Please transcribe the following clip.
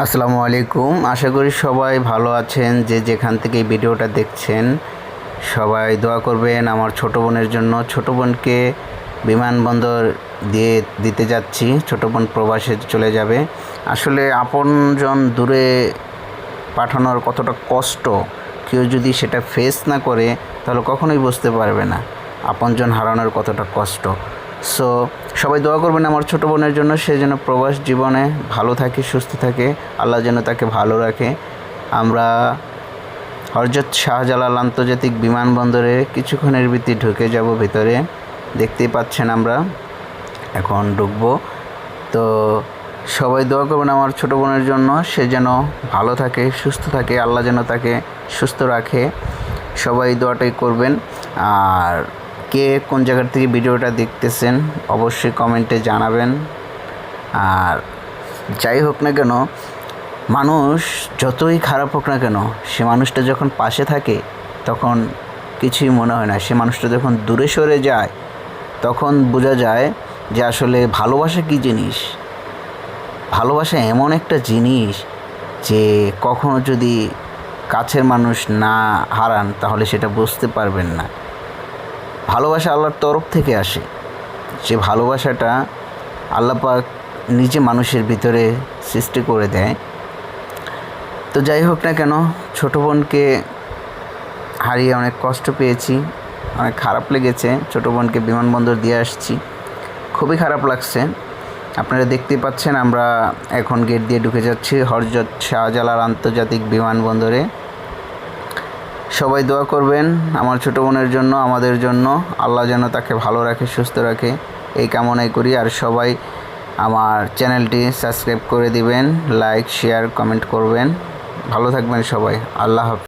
আসসালামু আলাইকুম। আশা করি সবাই ভালো আছেন। যে যেখান থেকে এই ভিডিওটা দেখছেন সবাই দোয়া করবেন আমার ছোট বোনের জন্য। ছোট বোনকে বিমানবন্দর দিতে যাচ্ছি। ছোট বোন প্রবাসে চলে যাবে। আসলে আপনজন দূরে পাঠানোর কতটা কষ্ট কেউ যদি সেটা ফেস না করে তাহলে কখনোই বুঝতে পারবে না আপনজন হারানোর কতটা কষ্ট। সো সবাই দোয়া করবেন আমার ছোটো বোনের জন্য। সে যেন প্রবাস জীবনে ভালো থাকে, সুস্থ থাকে, আল্লাহ যেন তাকে ভালো রাখে। আমরা হযরত শাহজালাল আন্তর্জাতিক বিমানবন্দরে কিছুক্ষণের ভিতরে ঢুকে যাব ভিতরে। দেখতেই পাচ্ছেন আমরা এখন ঢুকবো। তো সবাই দোয়া করবেন আমার ছোটো বোনের জন্য। সে যেন ভালো থাকে, সুস্থ থাকে, আল্লাহ যেন তাকে সুস্থ রাখে। সবাই দোয়াটাই করবেন। আর কে কোন জায়গার থেকে ভিডিওটা দেখতেছেন অবশ্যই কমেন্টে জানাবেন। আর যাই হোক না কেন, মানুষ যতই খারাপ হোক না কেন, সে মানুষটা যখন পাশে থাকে তখন কিছুই মনে হয় না। সে মানুষটা যখন দূরে সরে যায় তখন বোঝা যায় যে আসলে ভালোবাসা কী জিনিস। ভালোবাসা এমন একটা জিনিস যে কখনো যদি কাছের মানুষ না হারান তাহলে সেটা বুঝতে পারবেন না। ভালোবাসা আল্লাহর তরফ থেকে আসে। যে ভালোবাসাটা আল্লাহ পাক নিজে মানুষের ভিতরে সৃষ্টি করে দেয়। তো যাই হোক না কেন, ছোটো বোনকে হারিয়ে অনেক কষ্ট পেয়েছি, অনেক খারাপ লেগেছে। ছোটো বোনকে বিমানবন্দর দিয়ে আসছি, খুবই খারাপ লাগছে। আপনারা দেখতেই পাচ্ছেন আমরা এখন গেট দিয়ে ঢুকে যাচ্ছি হযরত শাহজালাল আন্তর্জাতিক বিমানবন্দরে। সবাই দোয়া করবেন আমার ছোটো বোনের জন্য, আমাদের জন্য। আল্লাহ যেন তাকে ভালো রাখে, সুস্থ রাখে, এই কামনাই করি। আর সবাই আমার চ্যানেলটি সাবস্ক্রাইব করে দিবেন, লাইক, শেয়ার, কমেন্ট করবেন। ভালো থাকবেন সবাই। আল্লাহ হাফেজ।